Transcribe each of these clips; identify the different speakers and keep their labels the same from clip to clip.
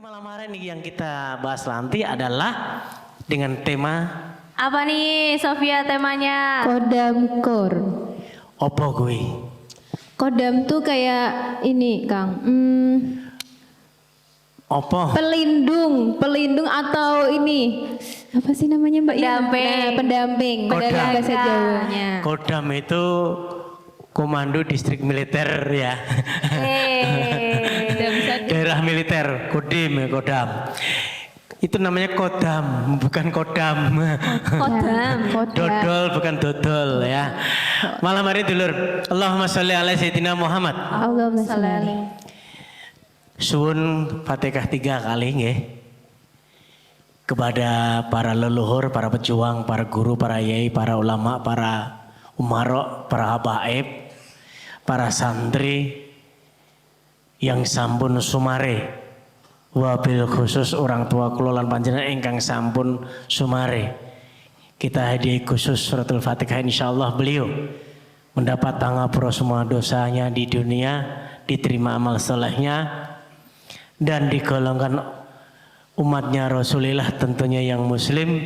Speaker 1: malam hari ini yang kita bahas nanti adalah dengan tema
Speaker 2: Apa nih Sofia temanya?
Speaker 3: Kodam Kor.
Speaker 1: opo gue.
Speaker 3: Kodam tuh kayak ini Kang,
Speaker 1: Opo?
Speaker 3: pelindung atau ini apa sih namanya Mbak?
Speaker 2: Pendamping.
Speaker 3: Nah, pendamping.
Speaker 1: Kodam.
Speaker 3: Dalam bahasa Jawanya.
Speaker 1: Kodam itu komando distrik militer ya. Daerah militer, Kodim ya, Kodam. Itu namanya Kodam, bukan Kodam.
Speaker 2: Kodam.
Speaker 1: Dodol bukan dodol ya. Malam hari dulur. Allahumma sholli ala sayyidina Muhammad.
Speaker 3: Allahumma sholli.
Speaker 1: Suwun Fatihah 3 kali nggih. Kepada para leluhur, para pejuang, para guru, para yai, para ulama, para umarok, para habaib, para santri yang sampun sumare. Wabil khusus orang tua kula lan panjenengan ingkang sampun sumare. Kita hadiah khusus suratul Fatihah, insyaallah beliau mendapat pangapura semua dosanya di dunia, diterima amal solehnya dan digolongkan umatnya Rasulullah tentunya yang muslim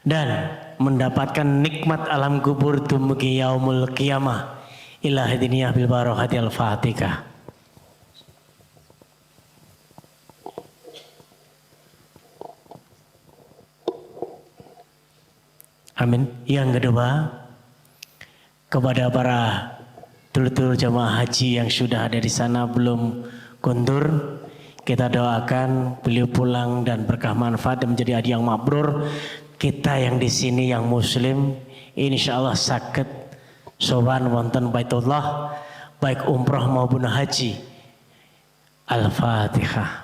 Speaker 1: dan mendapatkan nikmat alam kubur dumugi yaumul qiyamah. Ila hadiniyah bil barokatil Fatihah. Amin. Yang kedua, kepada para dulur-dulur jamaah haji yang sudah ada di sana belum kundur, kita doakan beliau pulang dan berkah manfaat dan menjadi hadiah yang mabrur. Kita yang di sini yang muslim, insya Allah sakit sowan wonten Baitullah, baik umroh maupun haji. Al-Fatihah.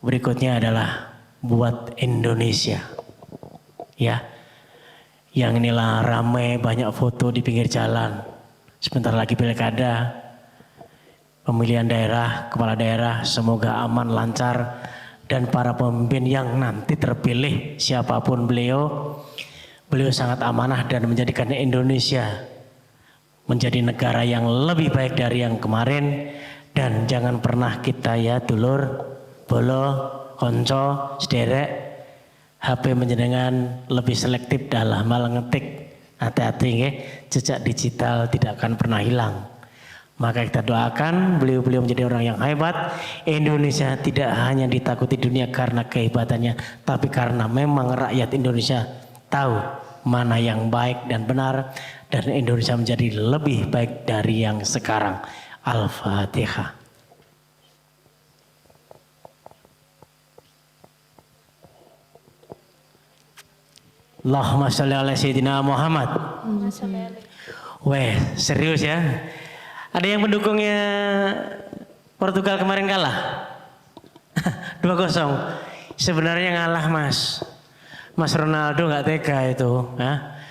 Speaker 1: Berikutnya adalah buat Indonesia, ya. Yang inilah ramai banyak foto di pinggir jalan. Sebentar lagi pilkada, pemilihan daerah, kepala daerah, semoga aman lancar dan para pemimpin yang nanti terpilih siapapun beliau sangat amanah dan menjadikan Indonesia menjadi negara yang lebih baik dari yang kemarin. Dan jangan pernah kita ya dulur bolo, konco, sederek, HP menjenengan lebih selektif dalam hal ngetik. Hati-hati nggih, jejak digital tidak akan pernah hilang. Maka kita doakan beliau menjadi orang yang hebat. Indonesia tidak hanya ditakuti dunia karena kehebatannya, tapi karena memang rakyat Indonesia tahu mana yang baik dan benar, dan Indonesia menjadi lebih baik dari yang sekarang. Al-Fatihah. Allahumma sholli ala sayyidina Muhammad. Weh, serius ya. Ada yang pendukungnya Portugal kemarin kalah? 2-0. Sebenarnya ngalah Mas. Mas Ronaldo nggak tega itu. Nah,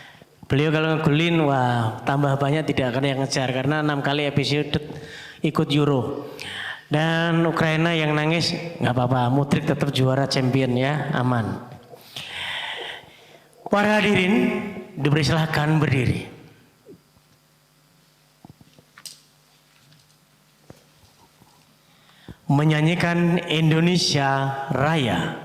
Speaker 1: beliau kalau ngegolin, wah tambah banyak tidak akan yang ngejar. Karena 6 kali episode ikut Euro. Dan Ukraina yang nangis, nggak apa-apa. Mudryk tetap juara champion ya, aman. Para hadirin diberi silakan berdiri. Menyanyikan Indonesia Raya.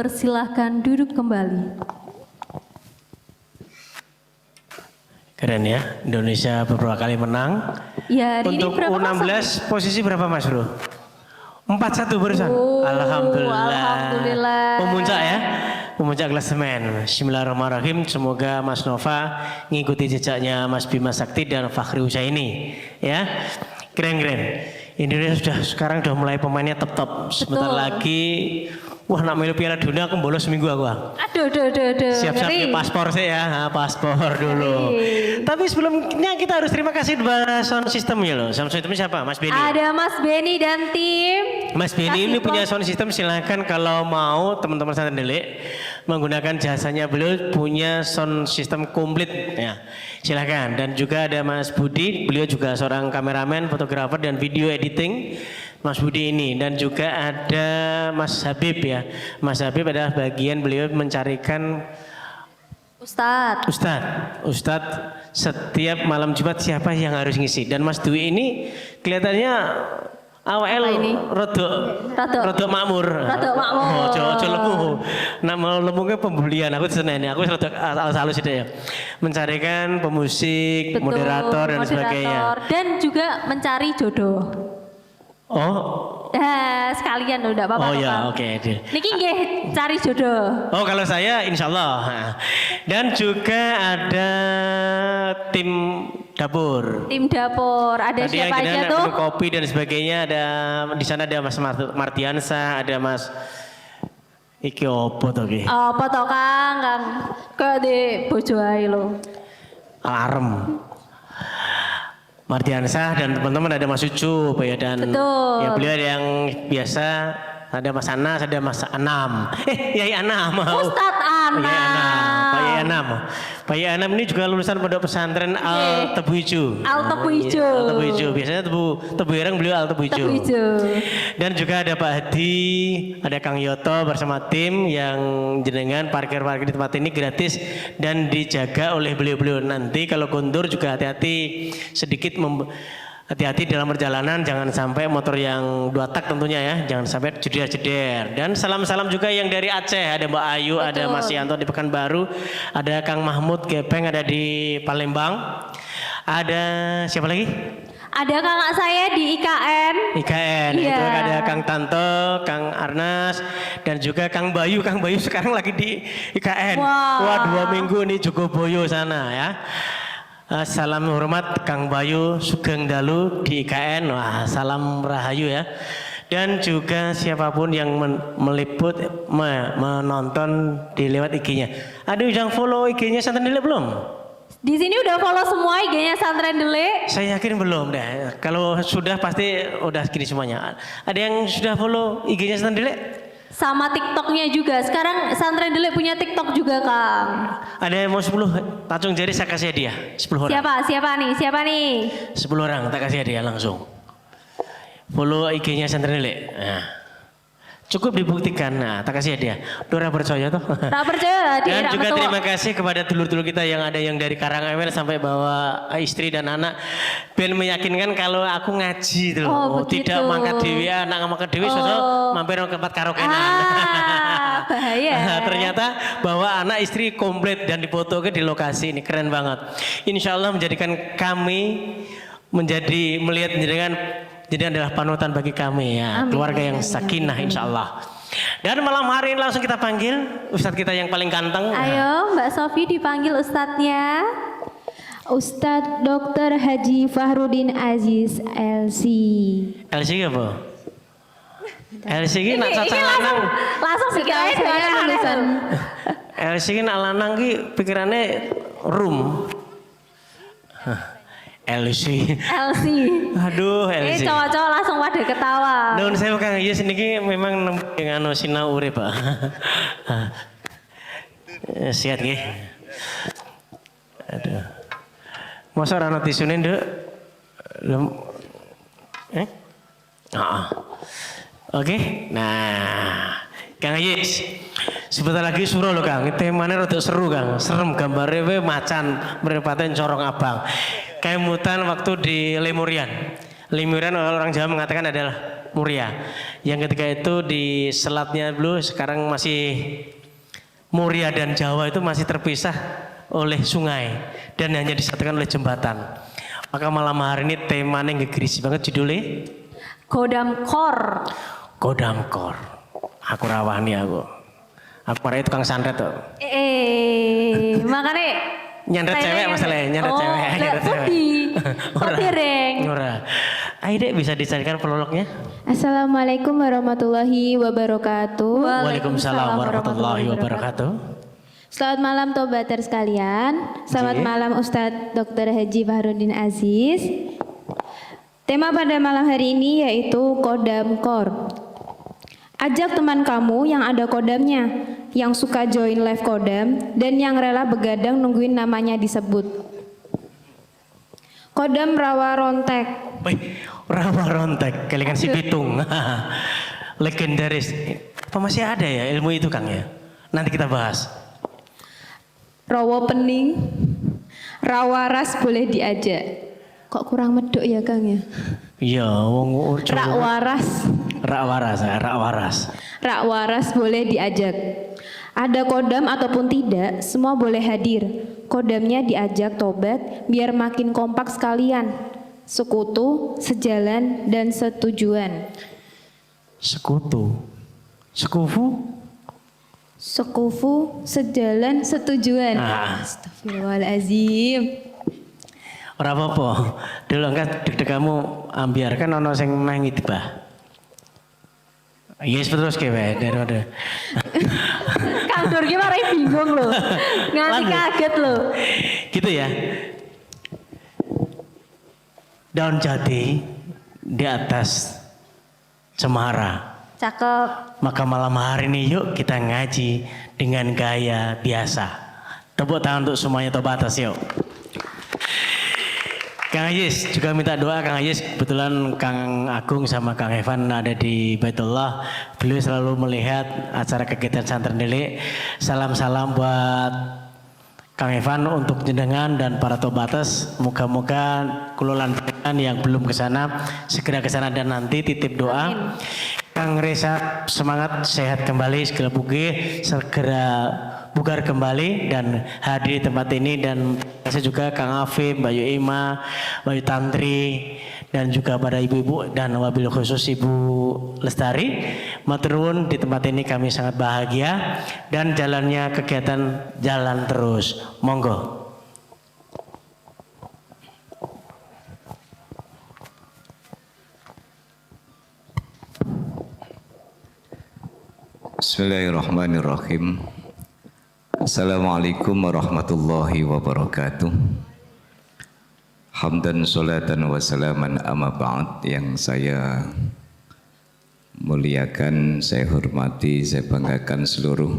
Speaker 2: dipersilahkan duduk kembali.
Speaker 1: Keren ya, Indonesia beberapa kali menang.
Speaker 2: Ya, hari
Speaker 1: Untuk
Speaker 2: ini berapa
Speaker 1: U16 posisi berapa Mas Bro? 4-1 barusan.
Speaker 2: Oh,
Speaker 1: Alhamdulillah.
Speaker 2: alhamdulillah.
Speaker 1: Pemuncak ya, pemuncak klasemen. Bismillahirrahmanirrahim. Semoga Mas Nova ngikuti jejaknya Mas Bima Sakti dan Fakhri Husaini. Ya, keren-keren. Indonesia sekarang sudah mulai pemainnya top-top. Sebentar
Speaker 2: Betul.
Speaker 1: lagi, wah nak melu Piala Dunia aku bolos seminggu aku.
Speaker 2: Aduh,
Speaker 1: Siap-siap
Speaker 2: ngeri.
Speaker 1: ke paspor sih ya, paspor dulu. Tapi sebelumnya kita harus terima kasih kepada sound systemnya loh. Sound systemnya siapa? Mas Benny.
Speaker 2: Ada Mas Benny dan tim.
Speaker 1: Mas Benny ini
Speaker 2: Kasih
Speaker 1: punya
Speaker 2: plot.
Speaker 1: sound system, silakan kalau mau teman-teman Santri Delik menggunakan jasanya, beliau punya sound system komplit ya. Silakan. Dan juga ada Mas Budi, beliau juga seorang kameramen, fotografer dan video editing. Mas Budi ini, dan juga ada Mas Habib ya. Mas Habib adalah bagian beliau mencarikan Ustadz setiap malam Jumat siapa yang harus ngisi. Dan Mas Dwi ini kelihatannya awal
Speaker 2: ini?
Speaker 1: rodok makmur.
Speaker 2: Rodok makmur.
Speaker 1: Ojo lemu. Nak mau lemu ke pembelian aku seneng. Aku rodok halus itu ya. Mencarikan pemusik,
Speaker 2: Betul,
Speaker 1: moderator dan sebagainya.
Speaker 2: Dan juga mencari jodoh.
Speaker 1: Oh,
Speaker 2: Sekalian loh, enggak apa-apa.
Speaker 1: oh ya,
Speaker 2: Kang.
Speaker 1: oke. Deal.
Speaker 2: Niki nggih cari jodoh.
Speaker 1: Oh kalau saya insya Allah. Dan juga ada tim dapur.
Speaker 2: Tim dapur, ada
Speaker 1: Tadi yang
Speaker 2: siapa aja
Speaker 1: jenengan
Speaker 2: tuh?
Speaker 1: minum kopi dan sebagainya, ada di sana ada Mas Martiansa, ada Mas iki opo to ki?
Speaker 2: Apa toh Kang? Kayak di bojo ae lho.
Speaker 1: Alarm. Martiansa dan teman-teman, ada Mas Ucup ya, dan
Speaker 2: Betul.
Speaker 1: ya beliau ada yang biasa, ada Mas Anas, ada Mas Anam. Yai Anam.
Speaker 2: Ustadz Anam.
Speaker 1: Yai Anam. Pak Yai Anam. Pak Yai Anam ini juga lulusan pondok pesantren Al Tebu Ijo.
Speaker 2: Al Tebu Ijo.
Speaker 1: Al Tebu Ijo. Biasanya Tebu Ireng, beliau Al Tebu Ijo.
Speaker 2: Tebu Ijo.
Speaker 1: Dan juga ada Pak Hadi, ada Kang Yoto bersama tim yang jenengan parkir-parkir di tempat ini gratis dan dijaga oleh beliau-beliau. Nanti kalau kondur juga hati-hati sedikit hati-hati dalam perjalanan, jangan sampai motor yang 2 tak tentunya ya, jangan sampai jeder-jeder. Dan salam-salam juga yang dari Aceh, ada Mbak Ayu,
Speaker 2: Betul.
Speaker 1: ada Mas Yanto di Pekanbaru, ada Kang Mahmud Gepeng ada di Palembang, ada siapa lagi?
Speaker 2: Ada kakak saya di IKN.
Speaker 1: IKN,
Speaker 2: Iya.
Speaker 1: itu ada Kang Tanto, Kang Arnas, dan juga Kang Bayu. Kang Bayu sekarang lagi di IKN.
Speaker 2: Wah.
Speaker 1: Wah 2 minggu nih Jogoboyo sana ya. Salam hormat Kang Bayu Sugeng Dalu di IKN. Wah, salam rahayu ya. Dan juga siapapun yang meliput, menonton di lewat IG-nya. Ada yang follow IG-nya Santri Delik belum?
Speaker 2: Di sini udah follow semua IG-nya Santren Delik.
Speaker 1: Saya yakin belum deh. Kalau sudah pasti udah gini semuanya. Ada yang sudah follow IG-nya Santri Delik?
Speaker 2: Sama TikToknya juga. Sekarang Santren Delik punya TikTok juga, Kang.
Speaker 1: Ada yang mau 10 tacung jari saya kasih hadiah. 10 orang.
Speaker 2: Siapa nih?
Speaker 1: 10 orang tak kasih hadiah langsung. Follow IG-nya Santri Delik. Nah. Cukup dibuktikan. Nah, tak kasih hadiah. Dora percaya toh.
Speaker 2: Tak percaya dia
Speaker 1: Dan
Speaker 2: rak
Speaker 1: juga
Speaker 2: ketua.
Speaker 1: terima kasih kepada dulur-dulur kita yang ada yang dari Karanganyar sampai bawa istri dan anak. Ben meyakinkan kalau aku ngaji tuh.
Speaker 2: Oh, begitu.
Speaker 1: Tidak mangkat dewi, anak mangkat dewi, sosok mampir ke tempat karaokean.
Speaker 2: Bahaya.
Speaker 1: Ternyata bawa anak istri komplit dan dipoto di lokasi ini, keren banget. Insya Allah menjadikan kami melihat jenengan jadi adalah panutan bagi kami ya.
Speaker 2: Amin.
Speaker 1: Keluarga yang sakinah insya Allah. Dan malam hari ini langsung kita panggil Ustadz kita yang paling ganteng.
Speaker 2: Ayo Mbak Sofi dipanggil ustadznya.
Speaker 3: Ustadz Dr. Haji Fahrudin Aziz LC.
Speaker 1: LC apa? LC ini nak caca lanang.
Speaker 2: Langsung pikirannya
Speaker 3: Setahu saya lulusan
Speaker 1: LC ini nak lanang ki pikirannya room. LC.
Speaker 2: LC.
Speaker 1: Aduh
Speaker 2: Ini
Speaker 1: LC.
Speaker 2: cowok-cowok langsung pada ketawa.
Speaker 1: Nun saya Kang Yes niki memang dengan sinau urip Pak. Siap nggih. Aduh. Masa ora ono tisune, Nduk? Oke. Nah, Kang Yes. Sebentar lagi suruh loh Kang. Temanya rada seru Kang. Serem gambarnya we macan meripaten corong abang. Kemutan waktu di Lemurian. Lemurian orang Jawa mengatakan adalah Muria. Yang ketiga itu di selatnya dulu, sekarang masih Muria dan Jawa itu masih terpisah oleh sungai dan hanya disatukan oleh jembatan. Maka malam hari ini temanya ngegrisi banget judulnya
Speaker 2: Godamkor.
Speaker 1: Godamkor. Aku rawani aku. Aku kemarin tukang santet tuh.
Speaker 2: Makanya
Speaker 1: Nyandet cewek masalahnya, nyandet cewek. Nyandet cewek.
Speaker 2: Dereng.
Speaker 1: Ora. Ayo dek bisa dicarikan prolognya.
Speaker 3: Assalamualaikum warahmatullahi wabarakatuh.
Speaker 1: Waalaikumsalam warahmatullahi wabarakatuh.
Speaker 3: Selamat malam Tobater sekalian. Selamat
Speaker 1: Oke.
Speaker 3: malam Ustadz Dr. Haji Fahrudin Aziz. Tema pada malam hari ini yaitu Kodamkor. Ajak teman kamu yang ada kodamnya, yang suka join live kodam, dan yang rela begadang nungguin namanya disebut. Kodam Rawa Rontek.
Speaker 1: Wih, Rawa Rontek, kelingan si Bitung. Legendaris. Apa masih ada ya ilmu itu Kang ya? Nanti kita bahas.
Speaker 3: Rawa Pening. Rawaras boleh diajak. Kok kurang medok ya Kang ya?
Speaker 1: Iya, wong
Speaker 3: Rakwaras.
Speaker 1: Rakwaras.
Speaker 3: Rakwaras boleh diajak. Ada kodam ataupun tidak, semua boleh hadir. Kodamnya diajak tobat biar makin kompak sekalian. Sekutu, sejalan, dan setujuan.
Speaker 1: Sekutu. Sekufu.
Speaker 3: Sekufu, sejalan, setujuan.
Speaker 1: Ah.
Speaker 3: Astagfirullahaladzim.
Speaker 1: Ora apa-apa. Dulu enggak deg-degamu ambiarkan ono sing meh ngitbah. Yes terus kewe daripada.
Speaker 2: Kang Dur gimana bingung loh. Nganti
Speaker 1: Lanjut.
Speaker 2: kaget loh.
Speaker 1: Gitu ya. Daun jati di atas cemara.
Speaker 2: Cakep.
Speaker 1: Maka malam hari ini yuk kita ngaji dengan gaya biasa. Tepuk tangan untuk semuanya Tobatas yuk. Kang Ayis juga minta doa. Kang Ayis kebetulan Kang Agung sama Kang Evan ada di Baitullah. Beliau selalu melihat acara kegiatan santren delik. Salam-salam buat Kang Evan untuk jenengan dan para Tobatas. Moga-moga kulolan yang belum ke sana segera ke sana dan nanti titip doa. Kang Reza semangat sehat kembali segera bugar kembali dan hadir di tempat ini dan saya juga Kang Afif, Mbak Ima, Mbak Tantri dan juga pada ibu-ibu dan wabil khusus Ibu Lestari. Matur nuwun, di tempat ini kami sangat bahagia dan jalannya kegiatan jalan terus. Monggo.
Speaker 4: Bismillahirrahmanirrahim. Assalamualaikum warahmatullahi wabarakatuh. Hamdan salatan wa salaman amma ba'd. Yang saya muliakan, saya hormati, saya banggakan seluruh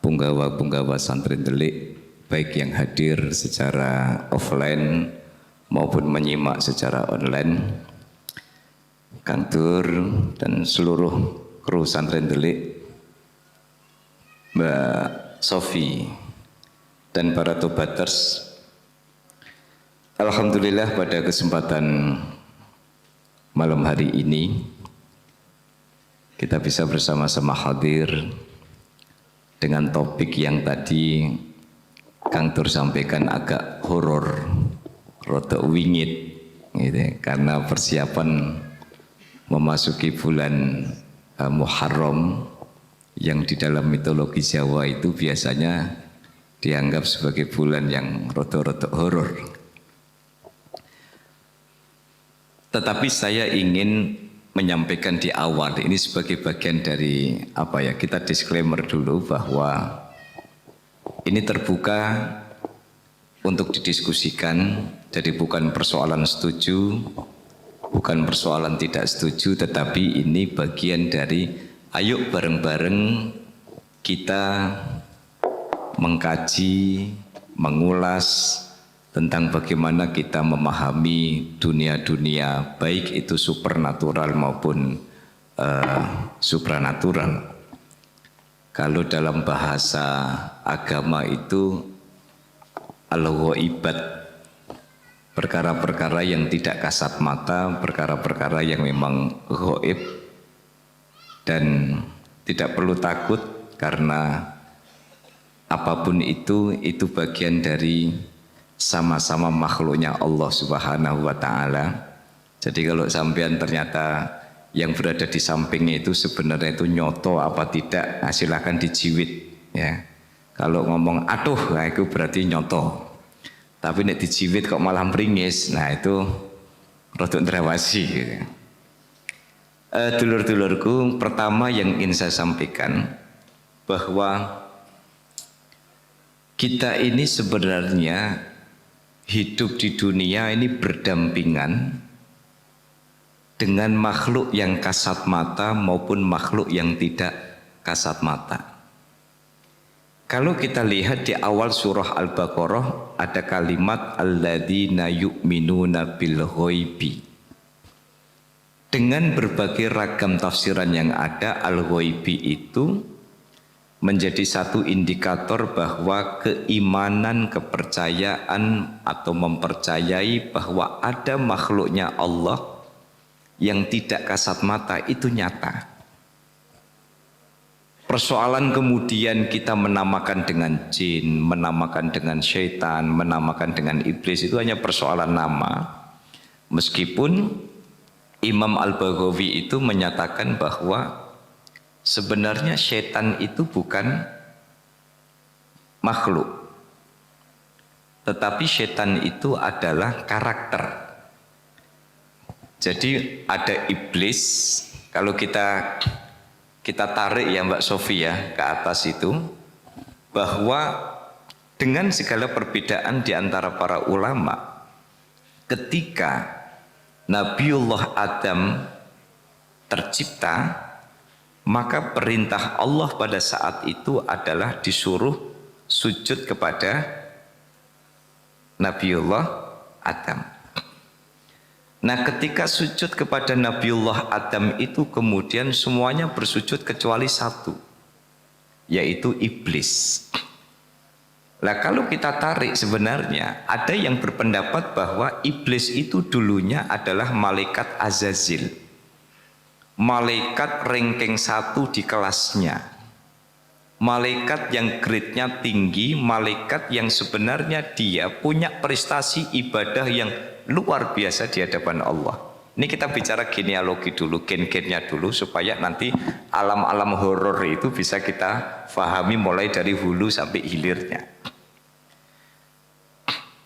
Speaker 4: punggawa-punggawa santri delik, baik yang hadir secara offline maupun menyimak secara online. Kang Dur dan seluruh kru santren delik, Mbak Sofi dan para Tobaters. Alhamdulillah pada kesempatan malam hari ini kita bisa bersama-sama hadir dengan topik yang tadi Kang Dur sampaikan agak horor, rada wingit gitu, karena persiapan memasuki bulan Muharram yang di dalam mitologi Jawa itu biasanya dianggap sebagai bulan yang rada-rada horor. Tetapi saya ingin menyampaikan di awal ini sebagai bagian dari kita disclaimer dulu bahwa ini terbuka untuk didiskusikan, jadi bukan persoalan setuju, bukan persoalan tidak setuju, tetapi ini bagian dari ayo bareng-bareng kita mengkaji, mengulas tentang bagaimana kita memahami dunia-dunia baik itu supernatural maupun supranatural. Kalau dalam bahasa agama itu al-ghaibat perkara-perkara yang tidak kasat mata, perkara-perkara yang memang gaib, dan tidak perlu takut karena apapun itu bagian dari sama-sama makhluknya Allah Subhanahu wa Ta'ala. Jadi kalau sampean ternyata yang berada di sampingnya itu sebenarnya itu nyoto apa tidak, silakan dijiwit ya. Kalau ngomong aduh, nah itu berarti nyoto. Tapi nek dijiwit kok malah meringis, nah itu rodok ndrawasi gitu. Dulur-dulurku, pertama yang ingin saya sampaikan bahwa kita ini sebenarnya hidup di dunia ini berdampingan dengan makhluk yang kasat mata maupun makhluk yang tidak kasat mata. Kalau kita lihat di awal surah Al-Baqarah ada kalimat alladzina yu'minuna bil ghaibi. Dengan berbagai ragam tafsiran yang ada, al-ghaibi itu menjadi satu indikator bahwa keimanan, kepercayaan atau mempercayai bahwa ada makhluknya Allah yang tidak kasat mata itu nyata. Persoalan kemudian kita menamakan dengan jin, menamakan dengan syaitan, menamakan dengan iblis itu hanya persoalan nama. Meskipun Imam Al-Baghawi itu menyatakan bahwa sebenarnya syaitan itu bukan makhluk, tetapi syaitan itu adalah karakter. Jadi ada iblis, kalau kita tarik ya Mbak Sofia ke atas itu, bahwa dengan segala perbedaan di antara para ulama, ketika Nabiullah Adam tercipta, maka perintah Allah pada saat itu adalah disuruh sujud kepada Nabiullah Adam. Nah, ketika sujud kepada Nabiullah Adam itu kemudian semuanya bersujud kecuali satu, yaitu iblis. Nah, kalau kita tarik sebenarnya ada yang berpendapat bahwa iblis itu dulunya adalah malaikat Azazil, malaikat ranking 1 di kelasnya, malaikat yang grade-nya tinggi, malaikat yang sebenarnya dia punya prestasi ibadah yang luar biasa di hadapan Allah. Ini kita bicara genealogi dulu, gen-gennya dulu, supaya nanti alam-alam horor itu bisa kita fahami mulai dari hulu sampai hilirnya.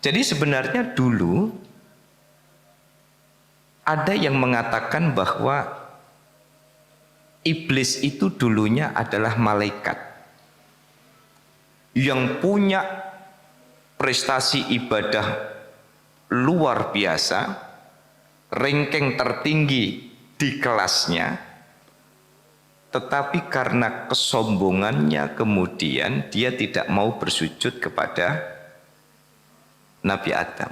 Speaker 4: Jadi sebenarnya dulu ada yang mengatakan bahwa iblis itu dulunya adalah malaikat yang punya prestasi ibadah luar biasa, ranking tertinggi di kelasnya, tetapi karena kesombongannya kemudian dia tidak mau bersujud kepada Nabi Adam.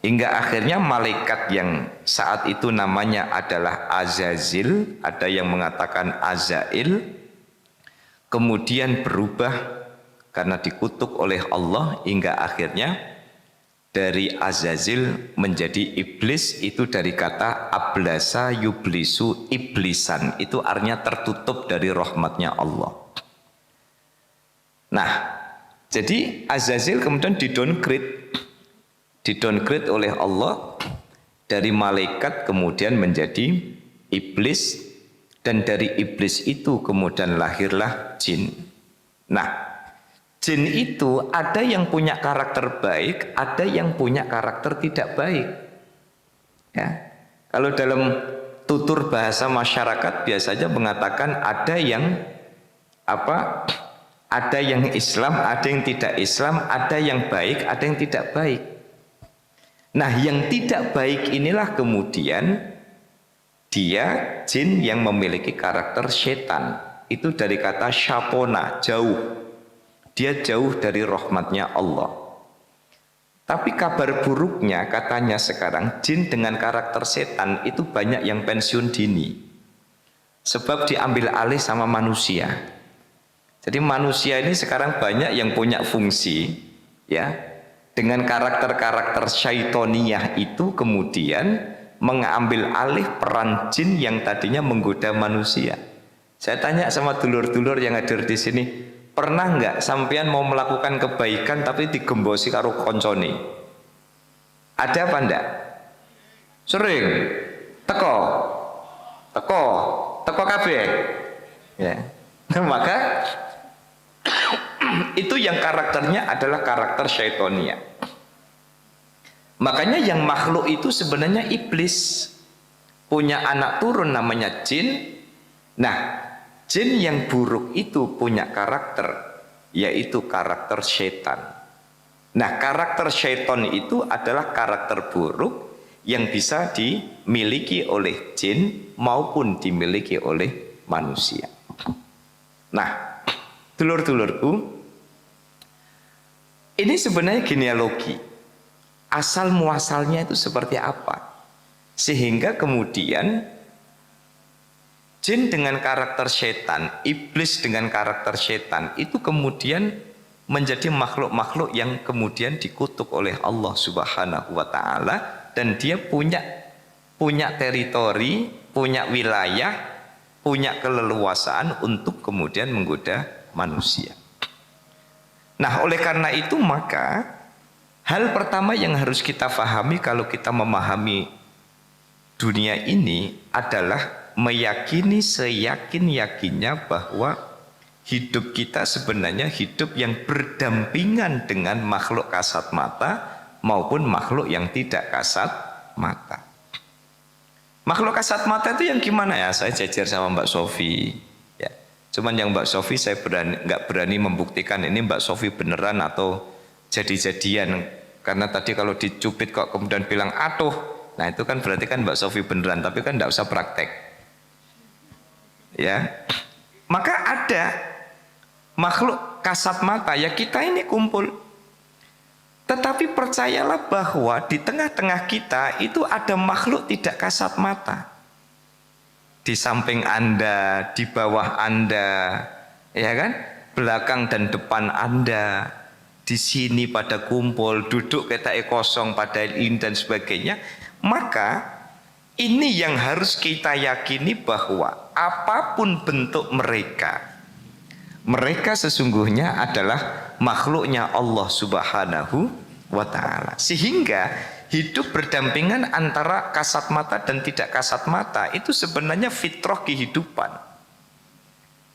Speaker 4: Hingga akhirnya malaikat yang saat itu namanya adalah Azazil, ada yang mengatakan Azail, kemudian berubah karena dikutuk oleh Allah, hingga akhirnya dari Azazil menjadi iblis. Itu dari kata ablasa yublisu iblisan, itu artinya tertutup dari rahmatnya Allah. Nah, jadi Azazil kemudian didowngrade oleh Allah dari malaikat kemudian menjadi iblis, dan dari iblis itu kemudian lahirlah jin. Nah, jin itu ada yang punya karakter baik, ada yang punya karakter tidak baik. Ya. Kalau dalam tutur bahasa masyarakat biasanya mengatakan ada yang apa? Ada yang Islam, ada yang tidak Islam, ada yang baik, ada yang tidak baik. Nah, yang tidak baik inilah kemudian dia jin yang memiliki karakter setan. Itu dari kata syapona, jauh. Dia jauh dari rahmatnya Allah. Tapi kabar buruknya katanya sekarang jin dengan karakter setan itu banyak yang pensiun dini. Sebab diambil alih sama manusia. Jadi manusia ini sekarang banyak yang punya fungsi, ya, dengan karakter-karakter syaitoniyah itu kemudian mengambil alih peran jin yang tadinya menggoda manusia. Saya tanya sama dulur-dulur yang hadir di sini, pernah nggak sampean mau melakukan kebaikan tapi digembosi karo koncone? Ada apa enggak? Sering. Teko kabeh. Ya. Maka itu yang karakternya adalah karakter syaitonia. Makanya yang makhluk itu sebenarnya iblis, punya anak turun namanya jin. Nah, jin yang buruk itu punya karakter, yaitu karakter syaitan. Nah, karakter syaitan itu adalah karakter buruk yang bisa dimiliki oleh jin maupun dimiliki oleh manusia. Nah, dulur-dulurku, ini sebenarnya genealogi. Asal muasalnya itu seperti apa? Sehingga kemudian jin dengan karakter setan, iblis dengan karakter setan itu kemudian menjadi makhluk-makhluk yang kemudian dikutuk oleh Allah Subhanahu wa taala, dan dia punya teritori, punya wilayah, punya keleluasaan untuk kemudian menggoda manusia. Nah, oleh karena itu maka hal pertama yang harus kita pahami kalau kita memahami dunia ini adalah meyakini seyakin-yakinnya bahwa hidup kita sebenarnya hidup yang berdampingan dengan makhluk kasat mata maupun makhluk yang tidak kasat mata. Makhluk kasat mata itu yang gimana ya? Saya jajar sama Mbak Sofi. Ya. Cuman yang Mbak Sofi saya nggak berani membuktikan ini Mbak Sofi beneran atau jadi-jadian. Karena tadi kalau dicubit kok kemudian bilang atuh, nah itu kan berarti kan Mbak Sofi beneran, tapi kan nggak usah praktek. Ya, maka ada makhluk kasat mata ya kita ini kumpul. Tetapi percayalah bahwa di tengah-tengah kita itu ada makhluk tidak kasat mata. Di samping Anda, di bawah Anda, ya kan? Belakang dan depan Anda, di sini pada kumpul, duduk kita kosong pada ini dan sebagainya. Maka ini yang harus kita yakini bahwa apapun bentuk mereka sesungguhnya adalah makhluknya Allah Subhanahu wa taala. Sehingga hidup berdampingan antara kasat mata dan tidak kasat mata itu sebenarnya fitrah kehidupan.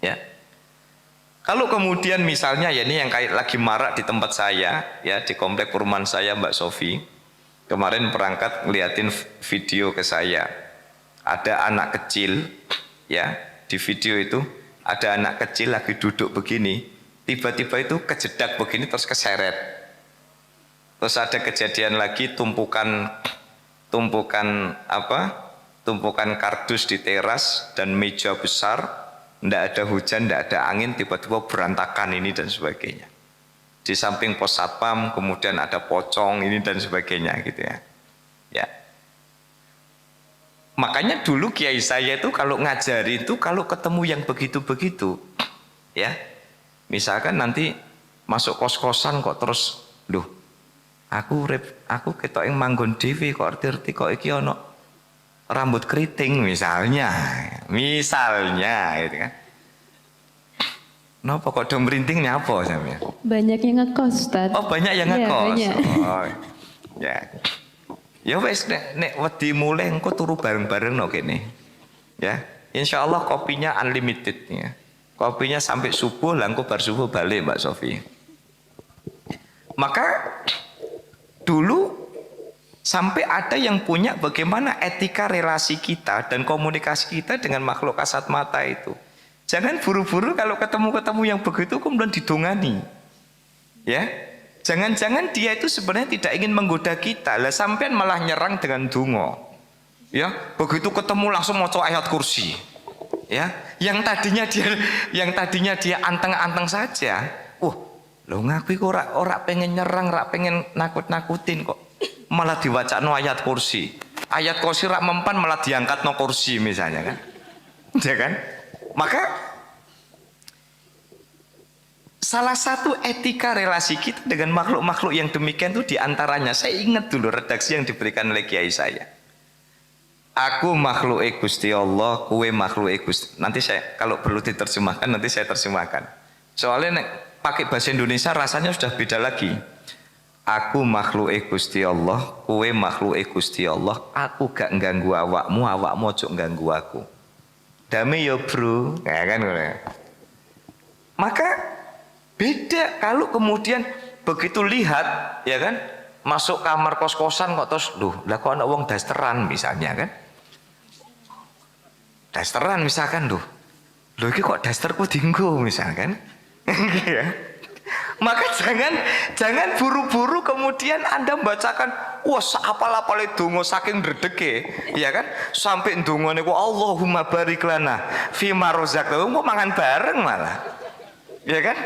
Speaker 4: Ya. Kalau kemudian misalnya ya ini yang kayak lagi marak di tempat saya ya di komplek perumahan saya Mbak Sofi. Kemarin perangkat ngeliatin video ke saya. Ada anak kecil ya, di video itu ada anak kecil lagi duduk begini, tiba-tiba itu kejedak begini terus keseret. Terus ada kejadian lagi tumpukan kardus di teras dan meja besar, ndak ada hujan, ndak ada angin, tiba-tiba berantakan ini dan sebagainya. Di samping pos satpam kemudian ada pocong ini dan sebagainya gitu ya. Ya. Makanya dulu kiai saya itu kalau ngajari itu kalau ketemu yang begitu-begitu ya. Misalkan nanti masuk kos-kosan kok terus loh aku ketok yang manggon dhewe kok arti kok iki ono rambut keriting misalnya gitu kan. Napa kok dong merintingnya apa sampean?
Speaker 3: Banyak yang ngekos, Ustaz.
Speaker 4: Oh, banyak yang
Speaker 3: Iya,
Speaker 4: ngekos.
Speaker 3: banyak.
Speaker 4: Oh. Ya. Ya wes nek wedi mulai engko turu bareng-bareng no kene. Ya. Insyaallah kopinya unlimited ya. Kopinya sampai subuh lah engko bar subuh balik Mbak Sofi. Maka dulu sampai ada yang punya bagaimana etika relasi kita dan komunikasi kita dengan makhluk kasat mata itu. Jangan buru-buru kalau ketemu yang begitu kemudian didongani. Ya. Jangan-jangan dia itu sebenarnya tidak ingin menggoda kita. Lah sampean malah nyerang dengan donga. Ya, begitu ketemu langsung maca ayat kursi. Ya, yang tadinya dia anteng-anteng saja. Lho ngaku kok ora pengen nyerang, ora pengen nakut-nakutin kok. Malah diwacano ayat kursi. Ayat kursi rak mempan malah diangkat no kursi misalnya kan. Ya kan? Maka salah satu etika relasi kita dengan makhluk-makhluk yang demikian itu diantaranya, saya ingat dulu redaksi yang diberikan oleh kiai saya. Aku makhluk Gusti Allah, kue makhluk Gusti. Nanti saya kalau perlu diterjemahkan nanti saya terjemahkan. Soalnya pakai bahasa Indonesia rasanya sudah beda lagi. Aku makhluk Gusti Allah, kue makhluk Gusti Allah. Aku gak ganggu awakmu, awakmu ojo ganggu aku. Damai ya bro, ya kan? Maka beda kalau kemudian begitu lihat, ya kan? Masuk kamar kos-kosan kok terus, lah kok ada wong dasteran misalnya kan? Dasteran misalkan ini kok dasterku dinggo misalkan. Ya. Maka jangan buru-buru kemudian Anda membacakan wah apal-apal donga saking dredege, ya kan? Sampai dongane ku Allahumma barik lana fi ma razaqtana, kok mangan bareng malah. Ya kan?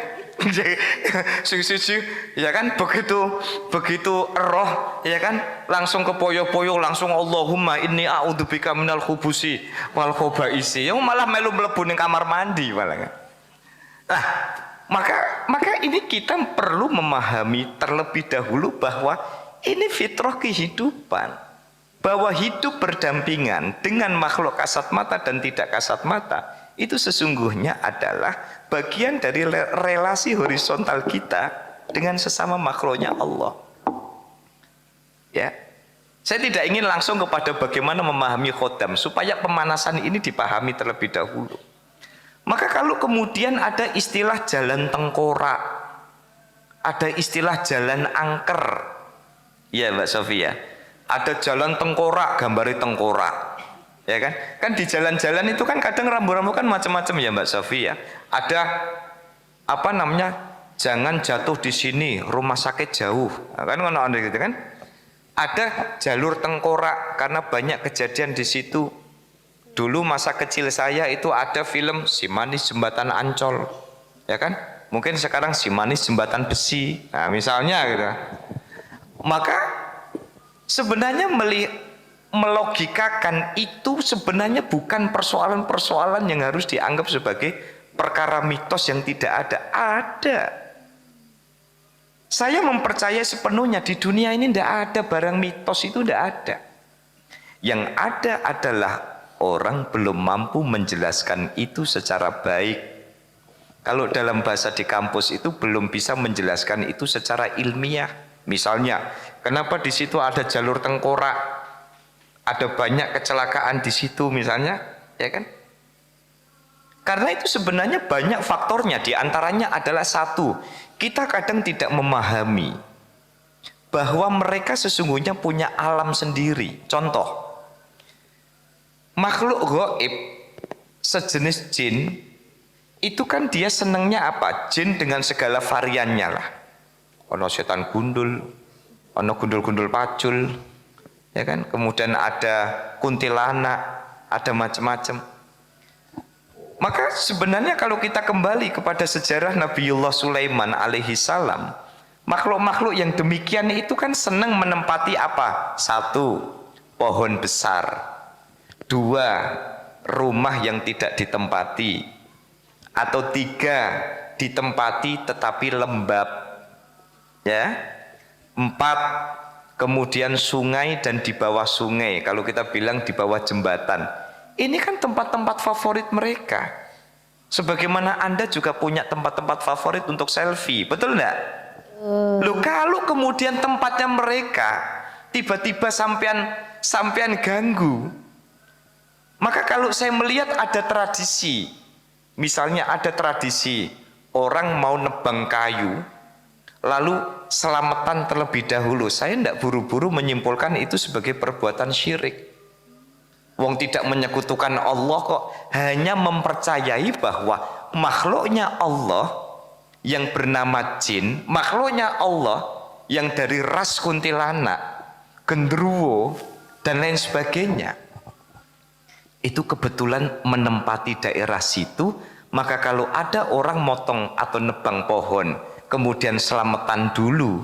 Speaker 4: Sing-sing ya kan begitu roh ya kan langsung ke poyo-poyo langsung Allahumma inni a'udzubika minal khubusi wal khabaisi. Yang malah melu mlebu ning kamar mandi malah kan. Nah, maka ini kita perlu memahami terlebih dahulu bahwa ini fitrah kehidupan, bahwa hidup berdampingan dengan makhluk kasat mata dan tidak kasat mata itu sesungguhnya adalah bagian dari relasi horizontal kita dengan sesama makhluknya Allah. Ya, saya tidak ingin langsung kepada bagaimana memahami khodam supaya pemanasan ini dipahami terlebih dahulu. Maka kalau kemudian ada istilah jalan tengkorak, ada istilah jalan angker, ya Mbak Sofia, ada jalan tengkorak, gambari tengkorak. Ya kan? Kan di jalan-jalan itu kan kadang rambu-rambu kan macam-macam ya Mbak Sofia. Ada apa namanya? Jangan jatuh di sini, rumah sakit jauh. Nah, kan ngono gitu kan? Ada jalur tengkorak karena banyak kejadian di situ. Dulu masa kecil saya itu ada film Si Manis Jembatan Ancol. Ya kan? Mungkin sekarang Si Manis Jembatan Besi. Nah, misalnya gitu. Maka sebenarnya melogikakan itu sebenarnya bukan persoalan-persoalan yang harus dianggap sebagai perkara mitos yang tidak ada. Ada. Saya mempercayai sepenuhnya di dunia ini tidak ada barang mitos, itu tidak ada. Yang ada adalah orang belum mampu menjelaskan itu secara baik. Kalau dalam bahasa di kampus itu belum bisa menjelaskan itu secara ilmiah. Misalnya, kenapa di situ ada jalur tengkorak? Ada banyak kecelakaan di situ misalnya, ya kan? Karena itu sebenarnya banyak faktornya. Di antaranya adalah satu, kita kadang tidak memahami bahwa mereka sesungguhnya punya alam sendiri. Contoh, makhluk gaib sejenis jin itu kan dia senangnya apa? Jin dengan segala variannya lah. Ono setan gundul, ono gundul-gundul pacul. Ya kan, kemudian ada kuntilanak, ada macam-macam. Maka sebenarnya kalau kita kembali kepada sejarah Nabiullah Sulaiman alaihi salam, makhluk-makhluk yang demikian itu kan senang menempati apa? Satu, pohon besar. Dua, rumah yang tidak ditempati. Atau tiga, ditempati tetapi lembab. Ya. Empat, kemudian sungai dan di bawah sungai. Kalau kita bilang di bawah jembatan. Ini kan tempat-tempat favorit mereka. Sebagaimana Anda juga punya tempat-tempat favorit untuk selfie. Betul enggak? Loh, kalau kemudian tempatnya mereka tiba-tiba sampean ganggu. Maka kalau saya melihat ada tradisi. Misalnya ada tradisi orang mau nebang kayu, lalu selamatan terlebih dahulu. Saya tidak buru-buru menyimpulkan itu sebagai perbuatan syirik. Wong tidak menyekutukan Allah kok, hanya mempercayai bahwa makhluknya Allah yang bernama jin, makhluknya Allah yang dari ras kuntilanak, genderuwo dan lain sebagainya, itu kebetulan menempati daerah situ. Maka kalau ada orang motong atau nebang pohon kemudian selamatan dulu,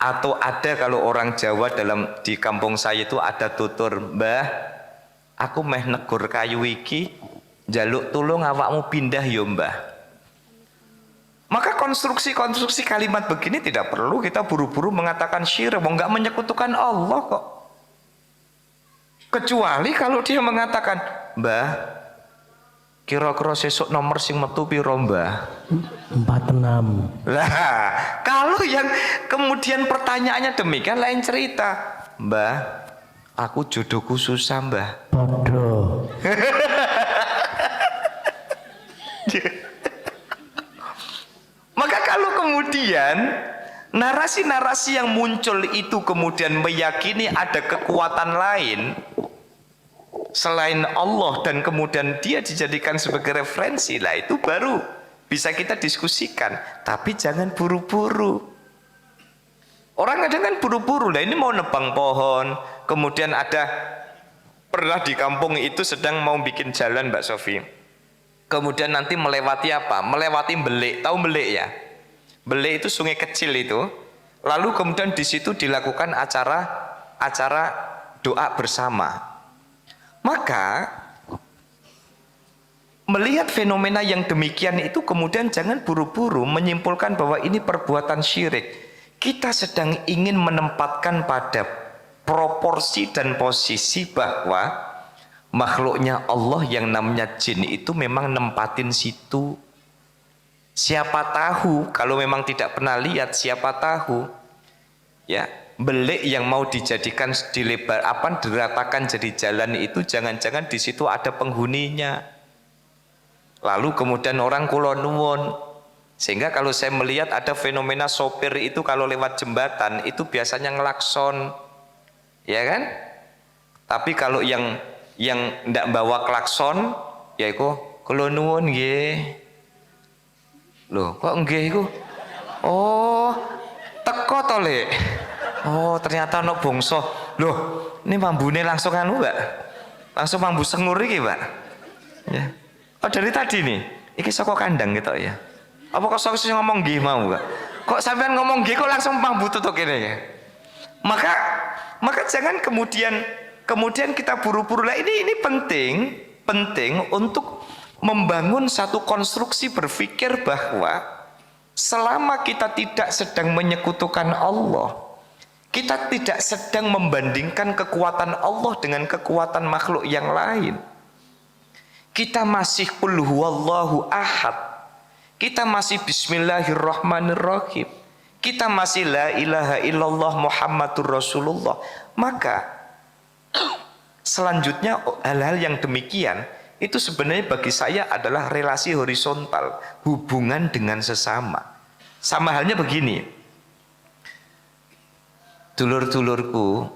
Speaker 4: atau ada kalau orang Jawa di kampung saya itu ada tutur, "Mbah, aku meh negur kayu iki, njaluk tulung awakmu pindah ya Mbah." Maka konstruksi-konstruksi kalimat begini tidak perlu kita buru-buru mengatakan syirik, mau nggak menyekutukan Allah kok. Kecuali kalau dia mengatakan, Mbah, kira-kira sesuk nomor sing metu piro Mbah?
Speaker 1: 46.
Speaker 4: Lah, kalau yang kemudian pertanyaannya demikian lain cerita. Mbah, aku jodohku susah Mbah.
Speaker 1: Bodoh.
Speaker 4: Maka kalau kemudian narasi-narasi yang muncul itu kemudian meyakini ada kekuatan lain selain Allah dan kemudian dia dijadikan sebagai referensi, lah itu baru bisa kita diskusikan. Tapi jangan buru-buru. Orang kadang kan buru-buru, lah ini mau nebang pohon, kemudian ada pernah di kampung itu sedang mau bikin jalan Mbak Sofi. Kemudian nanti melewati apa? Melewati Belik. Tahu Belik ya? Belik itu sungai kecil itu. Lalu kemudian di situ dilakukan acara doa bersama. Maka melihat fenomena yang demikian itu kemudian jangan buru-buru menyimpulkan bahwa ini perbuatan syirik. Kita sedang ingin menempatkan pada proporsi dan posisi bahwa makhluknya Allah yang namanya jin itu memang nempatin situ. Siapa tahu kalau memang tidak pernah lihat, siapa tahu ya Belik yang mau dijadikan diratakan jadi jalan itu jangan-jangan di situ ada penghuninya. Lalu kemudian orang kula nuwun, sehingga kalau saya melihat ada fenomena sopir itu kalau lewat jembatan itu biasanya ngelakson, ya kan? Tapi kalau yang ndak bawa klakson ya iku kula nuwun nggih. Loh, kok nggih iku? Oh, teko to, Lek. Oh, ternyata ana bangsa. Loh, ini mambune langsung anu, Mbak. Langsung mambu sengur iki, Mbak. Ya. Oh, dari tadi nih. Iki saka kandang gitu ya. Apa kok sok ngomong nggih mau, Mbak? Kok sampean ngomong nggih kok langsung mambu tutuk kene ya. Maka jangan kemudian kita buru-buru lah. Ini penting untuk membangun satu konstruksi berpikir bahwa selama kita tidak sedang menyekutukan Allah, kita tidak sedang membandingkan kekuatan Allah dengan kekuatan makhluk yang lain. Kita masih qul huwallahu ahad. Kita masih bismillahirrahmanirrahim. Kita masih la ilaha illallah Muhammadur Rasulullah. Maka selanjutnya hal-hal yang demikian itu sebenarnya bagi saya adalah relasi horizontal, hubungan dengan sesama. Sama halnya begini, dulur-dulurku,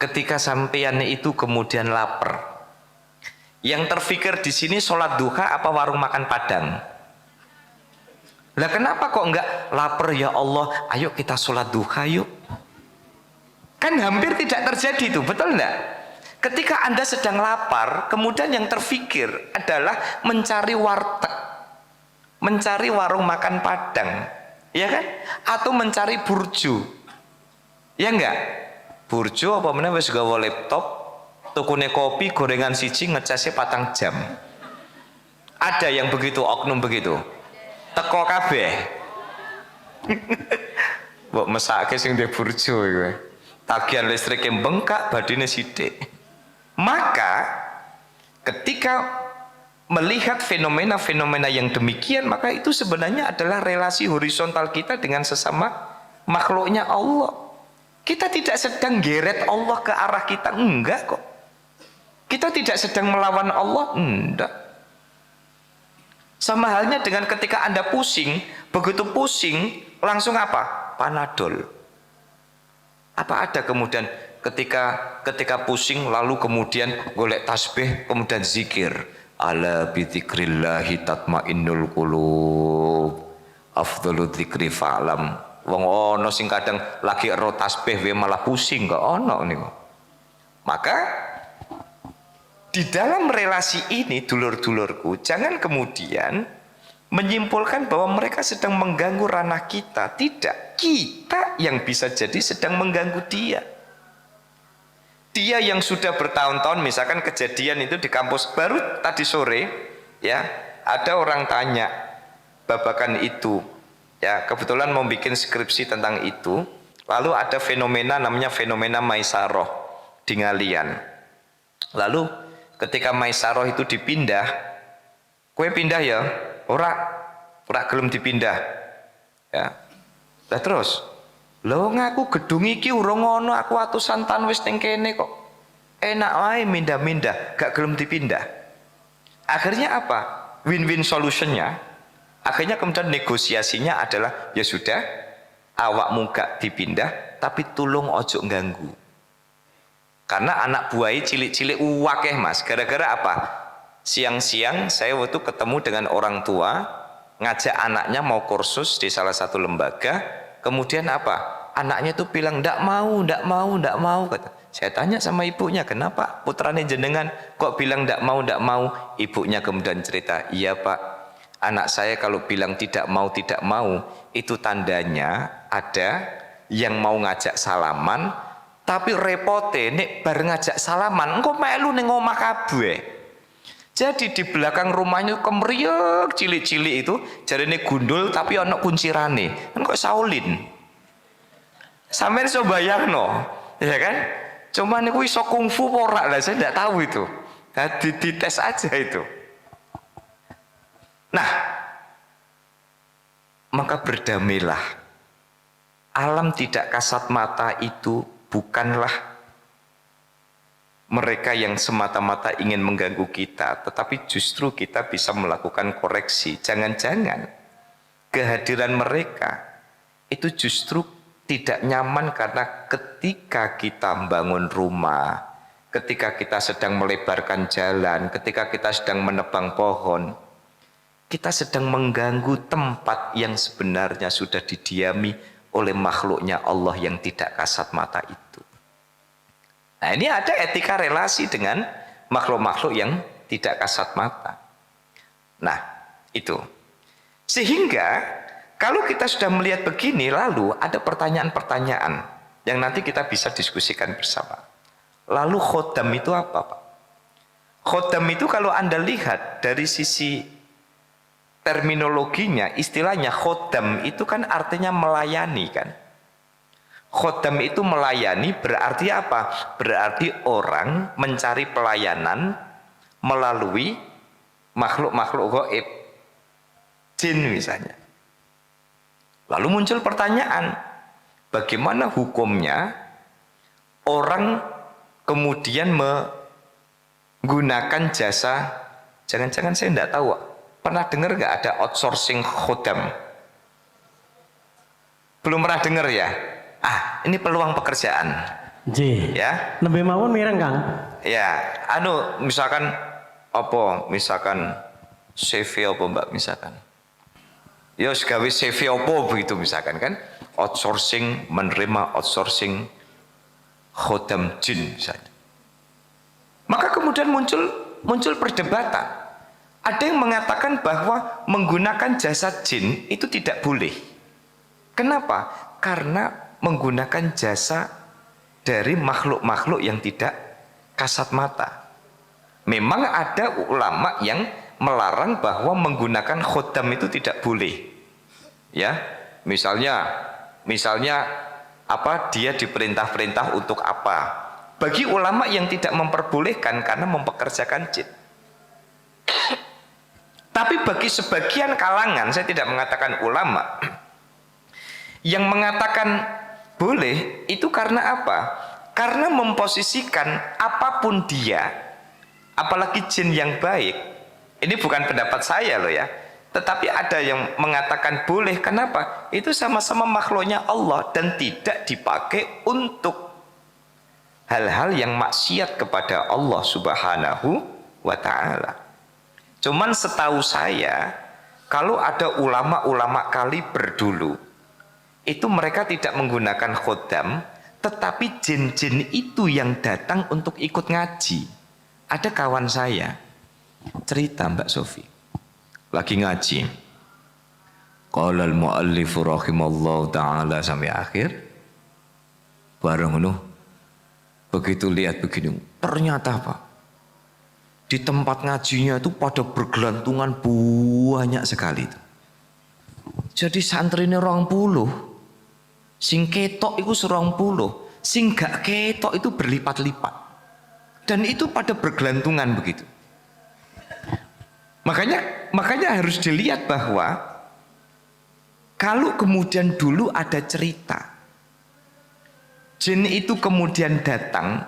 Speaker 4: ketika sampean itu kemudian lapar, yang terfikir di sini sholat duha apa warung makan Padang? Lah kenapa kok enggak lapar ya Allah, ayo kita sholat duha yuk? Kan hampir tidak terjadi itu, betul enggak? Ketika Anda sedang lapar, kemudian yang terfikir adalah mencari warteg, mencari warung makan Padang, ya kan? Atau mencari burjo, ya enggak? Burjo apa meneh wis gawa laptop, tukune kopi, gorengan siji ngecasnya 4 jam. Ada yang begitu, oknum begitu. Teko kabeh. Mbok mesake sing ndek burjo iku. Tagihan listriknya bengkak, badine sithik. Maka ketika melihat fenomena-fenomena yang demikian, maka itu sebenarnya adalah relasi horizontal kita dengan sesama makhluknya Allah. Kita tidak sedang geret Allah ke arah kita, enggak kok. Kita tidak sedang melawan Allah, enggak. Sama halnya dengan ketika Anda pusing, begitu pusing langsung apa? Panadol. Apa ada kemudian ketika pusing lalu kemudian golek tasbih kemudian zikir, ala bi dzikrillahi tatmainnul qulub afdalu dzikri fa'lam. Wong ono sing kadang lagi ero tasbih we malah pusing kok ono niku. Maka di dalam relasi ini dulur-dulurku jangan kemudian menyimpulkan bahwa mereka sedang mengganggu ranah kita. Tidak, kita yang bisa jadi sedang mengganggu dia. Dia yang sudah bertahun-tahun, misalkan kejadian itu di kampus baru tadi sore, ya ada orang tanya babakan itu,
Speaker 5: Ya, kebetulan mau bikin skripsi tentang itu. Lalu ada fenomena namanya fenomena Maisaroh di Ngalian. Lalu ketika Maisaroh itu dipindah, kue pindah ya, ora gelem dipindah. Ya. Lah terus, lho ngaku gedung iki urung ngono, aku atusan tan wis ning kene kok. Enak wae mindah-mindah, gak gelem dipindah. Akhirnya apa? Win-win solutionnya. Akhirnya kemudian negosiasinya adalah ya sudah, awakmu gak dipindah, tapi tulung ojo ganggu. Karena anak buahnya cilik-cilik wakeh mas. Gara-gara apa? Siang-siang saya waktu ketemu dengan orang tua, ngajak anaknya mau kursus di salah satu lembaga. Kemudian apa? Anaknya itu bilang ndak mau. Kata. Saya tanya sama ibunya, kenapa putrane jenengan kok bilang ndak mau? Ibunya kemudian cerita, iya pak, anak saya kalau bilang tidak mau, itu tandanya ada yang mau ngajak salaman, tapi repote nek bar ngajak salaman, engko melu ning omah kabeh. Jadi di belakang rumahnya kemeriak cilik-cilik itu, jarine gundul tapi ana kuncirane. Kan kok Shaolin. Sampeyan iso bayangno, ya kan? Cuma niku iso kungfu ora lah, saya tidak tahu itu. Nah, dites aja itu. Nah, maka berdamailah. Alam tidak kasat mata itu bukanlah mereka yang semata-mata ingin mengganggu kita, tetapi justru kita bisa melakukan koreksi. Jangan-jangan kehadiran mereka itu justru tidak nyaman karena ketika kita membangun rumah, ketika kita sedang melebarkan jalan, ketika kita sedang menebang pohon, kita sedang mengganggu tempat yang sebenarnya sudah didiami oleh makhluknya Allah yang tidak kasat mata itu. Nah ini ada etika relasi dengan makhluk-makhluk yang tidak kasat mata. Nah itu. Sehingga kalau kita sudah melihat begini, lalu ada pertanyaan-pertanyaan yang nanti kita bisa diskusikan bersama. Lalu khodam itu apa Pak? Khodam itu kalau Anda lihat dari sisi terminologinya, istilahnya khodam itu kan artinya melayani kan. Khodam itu melayani berarti apa? Berarti orang mencari pelayanan melalui makhluk-makhluk gaib, jin misalnya. Lalu muncul pertanyaan, bagaimana hukumnya orang kemudian menggunakan jasa, jangan-jangan saya tidak tahu, pernah dengar nggak ada outsourcing khodam? Belum pernah dengar ya? Ini peluang pekerjaan. Ya.
Speaker 1: Lebih mawon mireng Kang.
Speaker 5: Ya, misalkan misalkan CV apa Mbak misalkan. Ya segawe CV apa begitu misalkan kan, outsourcing, menerima outsourcing khodam jin misalnya. Maka kemudian muncul perdebatan. Ada yang mengatakan bahwa menggunakan jasa jin itu tidak boleh. Kenapa? Karena menggunakan jasa dari makhluk-makhluk yang tidak kasat mata. Memang ada ulama yang melarang bahwa menggunakan khodam itu tidak boleh. Ya, misalnya dia diperintah-perintah untuk apa? Bagi ulama yang tidak memperbolehkan karena mempekerjakan jin. Tapi bagi sebagian kalangan, saya tidak mengatakan ulama, yang mengatakan boleh itu karena apa? Karena memposisikan apapun dia, apalagi jin yang baik. Ini bukan pendapat saya loh ya, tetapi ada yang mengatakan boleh. Kenapa? Itu sama-sama makhluknya Allah dan tidak dipakai untuk hal-hal yang maksiat kepada Allah Subhanahu wa ta'ala. Cuman setahu saya, kalau ada ulama-ulama kaliber dulu, itu mereka tidak menggunakan khodam, tetapi jin-jin itu yang datang untuk ikut ngaji. Ada kawan saya cerita Mbak Sofi lagi ngaji, qala al-muallif rahimallahu ta'ala sampai akhir, bareng begitu lihat begini, ternyata Pak, di tempat ngajinya itu pada bergelantungan banyak sekali itu. Jadi santri ini 20. Sing ketok itu 20. Sing gak ketok itu berlipat-lipat. Dan itu pada bergelantungan begitu. Makanya harus dilihat bahwa kalau kemudian dulu ada cerita jin itu kemudian datang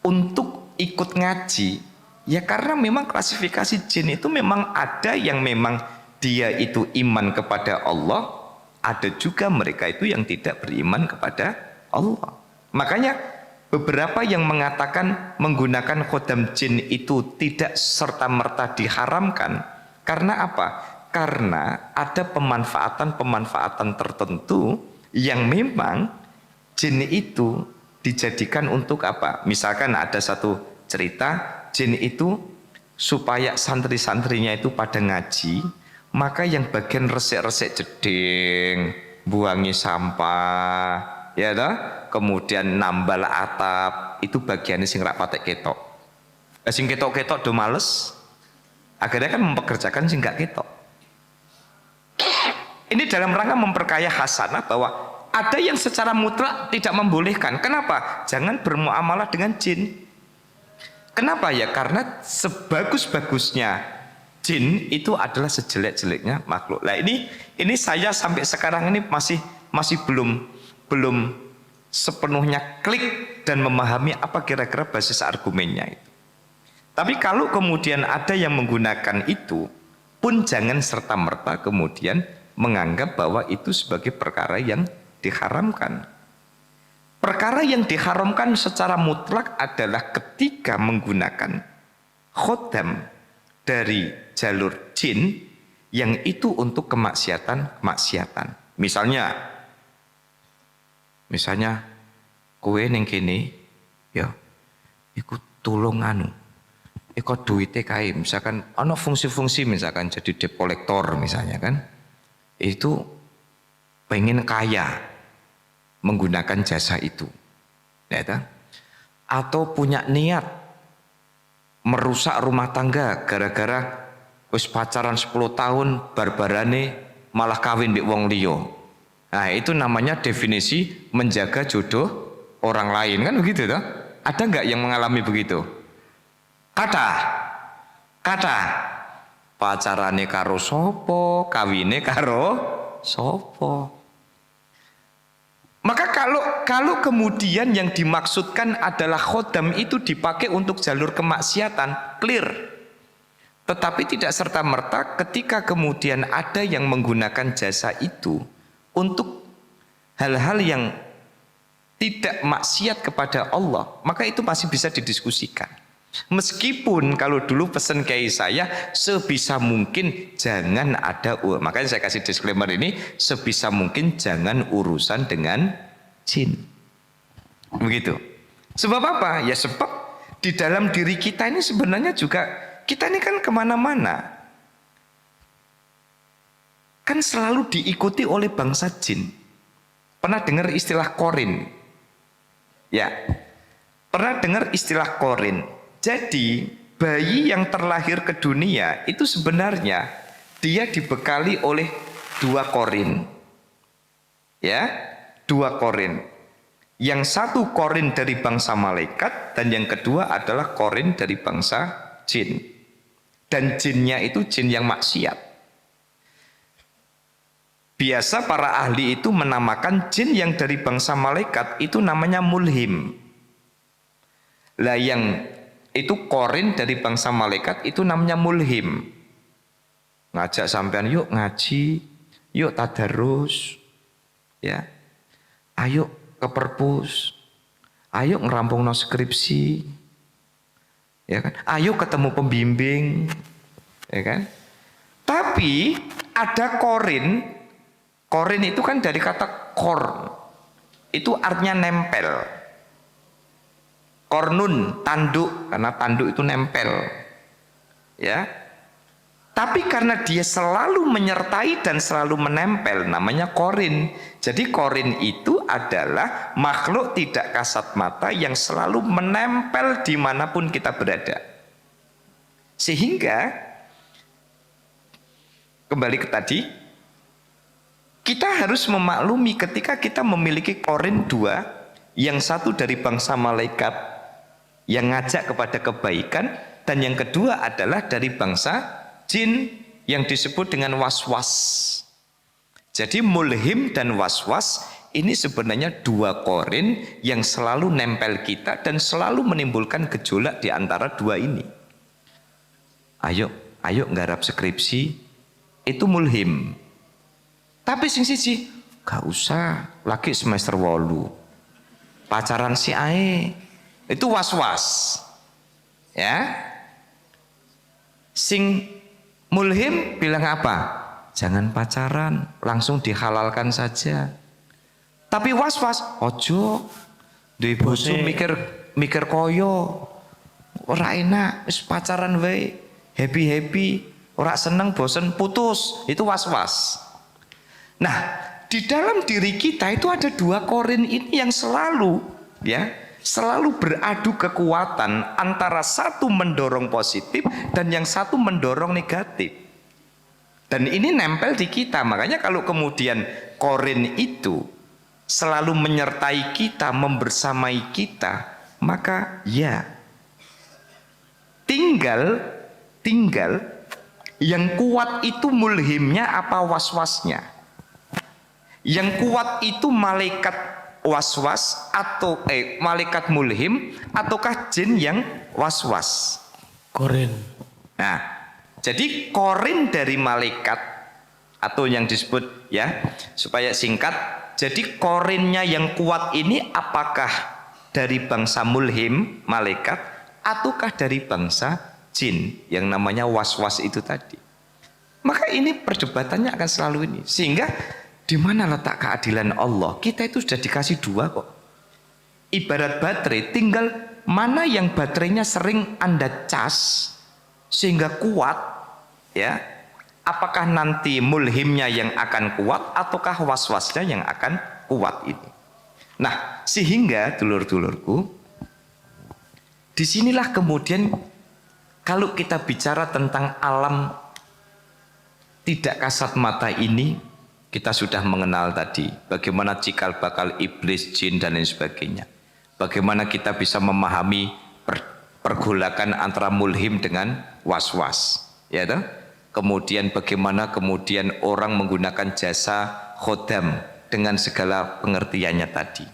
Speaker 5: untuk ikut ngaji, ya karena memang klasifikasi jin itu memang ada yang memang dia itu iman kepada Allah, ada juga mereka itu yang tidak beriman kepada Allah. Makanya beberapa yang mengatakan menggunakan khodam jin itu tidak serta-merta diharamkan. Karena apa? Karena ada pemanfaatan-pemanfaatan tertentu yang memang jin itu dijadikan untuk apa? Misalkan ada satu cerita, jin itu supaya santri-santrinya itu pada ngaji, maka yang bagian resik-resik jeding, buangi sampah, ya toh? Kemudian nambal atap, itu bagiannya sing rak patek ketok. Sing ketok-ketok do males, akhirnya kan mempekerjakan sing gak ketok. Ini dalam rangka memperkaya hasanah bahwa ada yang secara mutlak tidak membolehkan. Kenapa? Jangan bermuamalah dengan jin. Kenapa ya? Karena sebagus-bagusnya jin itu adalah sejelek-jeleknya makhluk. Nah ini saya sampai sekarang ini masih belum sepenuhnya klik dan memahami apa kira-kira basis argumennya itu. Tapi kalau kemudian ada yang menggunakan itu, pun jangan serta-merta kemudian menganggap bahwa itu sebagai perkara yang diharamkan. Perkara yang diharamkan secara mutlak adalah ketika menggunakan khodam dari jalur jin yang itu untuk kemaksiatan. Misalnya kowe ning kene ya iku tulung iku duwite kae, misalkan ana fungsi-fungsi misalkan jadi debt collector misalnya kan. Itu pengen kaya menggunakan jasa itu. Ya, atau punya niat merusak rumah tangga gara-gara wis pacaran 10 tahun barbarane malah kawin mbek wong liya. Nah, itu namanya definisi menjaga jodoh orang lain kan begitu toh? Ada enggak yang mengalami begitu? Kata pacarane karo sopo, kawine karo sopo. Maka kalau kemudian yang dimaksudkan adalah khodam itu dipakai untuk jalur kemaksiatan, clear. Tetapi tidak serta-merta ketika kemudian ada yang menggunakan jasa itu untuk hal-hal yang tidak maksiat kepada Allah, maka itu masih bisa didiskusikan. Meskipun kalau dulu pesan kiai saya sebisa mungkin jangan ada, makanya saya kasih disclaimer ini, sebisa mungkin jangan urusan dengan jin. Begitu. Sebab apa? Ya sebab di dalam diri kita ini sebenarnya juga kita ini kan kemana-mana kan selalu diikuti oleh bangsa jin. Pernah dengar istilah korin? Ya, pernah dengar istilah korin? Jadi bayi yang terlahir ke dunia itu sebenarnya dia dibekali oleh 2 korin. Ya, 2 korin. Yang satu korin dari bangsa malaikat dan yang kedua adalah korin dari bangsa jin. Dan jinnya itu jin yang maksiat. Biasa para ahli itu menamakan jin yang dari bangsa malaikat itu namanya mulhim. Lah yang itu korin dari bangsa malaikat itu namanya mulhim. Ngajak sampean yuk ngaji, yuk tadarus, ya, ayo ke perpus, ayo ngerampungno skripsi, ya kan, ayo ketemu pembimbing, ya kan. Tapi ada korin, korin itu kan dari kata kor, itu artinya nempel. Kornun, tanduk, karena tanduk itu nempel. Ya. Tapi karena dia selalu menyertai dan selalu menempel, namanya korin. Jadi korin itu adalah makhluk tidak kasat mata yang selalu menempel dimanapun kita berada. Sehingga, kembali ke tadi, Kita harus memaklumi ketika kita memiliki korin dua, yang satu dari bangsa malaikat yang ngajak kepada kebaikan, dan yang kedua adalah dari bangsa jin yang disebut dengan waswas. Jadi mulhim dan waswas ini sebenarnya dua korin yang selalu nempel kita dan selalu menimbulkan gejolak di antara dua ini. Ayo nggarap skripsi itu mulhim. Tapi sing siji gak usah lagi semester 8. Pacaran si ae itu was-was. Ya. Sing mulhim bilang apa? Jangan pacaran, langsung dihalalkan saja. Tapi was-was, ojo. Duwe bojo mikir koyo. Ora enak, wis pacaran wae. Happy-happy, ora seneng, bosen, putus. Itu was-was. Nah, di dalam diri kita itu ada dua korin ini yang selalu beradu kekuatan antara satu mendorong positif dan yang satu mendorong negatif. Dan ini nempel di kita. Makanya kalau kemudian korin itu selalu menyertai kita, membersamai kita, maka ya tinggal yang kuat itu mulhimnya apa waswasnya. Yang kuat itu malaikat waswas atau malaikat mulhim ataukah jin yang waswas.
Speaker 1: Korin.
Speaker 5: Nah, jadi korin dari malaikat atau yang disebut supaya singkat, jadi korinnya yang kuat ini apakah dari bangsa mulhim malaikat ataukah dari bangsa jin yang namanya waswas itu tadi. Maka ini perdebatannya akan selalu ini. Sehingga di mana letak keadilan Allah? Kita itu sudah dikasih dua kok. Ibarat baterai, tinggal mana yang baterainya sering Anda cas sehingga kuat, ya. Apakah nanti mulhimnya yang akan kuat ataukah waswasnya yang akan kuat ini? Nah, sehingga dulur-dulurku, disinilah kemudian kalau kita bicara tentang alam tidak kasat mata ini, kita sudah mengenal tadi bagaimana cikal bakal iblis, jin dan lain sebagainya. Bagaimana kita bisa memahami pergolakan antara mulhim dengan waswas, ya toh? Kemudian bagaimana kemudian orang menggunakan jasa khodam dengan segala pengertiannya tadi.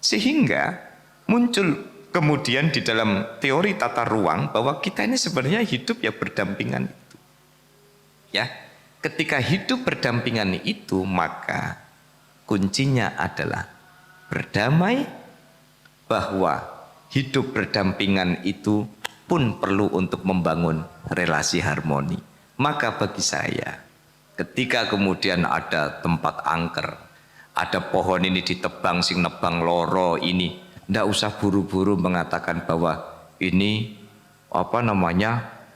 Speaker 5: Sehingga muncul kemudian di dalam teori tata ruang bahwa kita ini sebenarnya hidup ya berdampingan itu. Ya. Ketika hidup berdampingan itu, maka kuncinya adalah berdamai, bahwa hidup berdampingan itu pun perlu untuk membangun relasi harmoni. Maka bagi saya, ketika kemudian ada tempat angker, ada pohon ini ditebang, sing nebang loro ini, ndak usah buru-buru mengatakan bahwa ini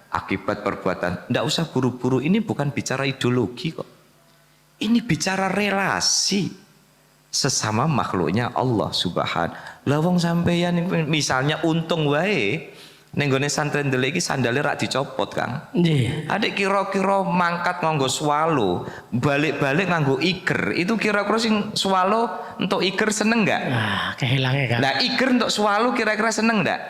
Speaker 5: akibat perbuatan. Ndak usah buru-buru, ini bukan bicara ideologi kok. Ini bicara relasi sesama makhluknya Allah Subhanahu. Lah wong sampeyan misalnya untung wae ning gone santren ndelik iki sandale rak dicopot, Kang.
Speaker 1: Nggih.
Speaker 5: Adik kira-kira mangkat nganggo swalo, balik-balik nganggo iger. Itu kira-kira sing swalo untuk iger seneng enggak?
Speaker 1: Kehilangan kan.
Speaker 5: Nah, iger untuk swalo kira-kira seneng enggak?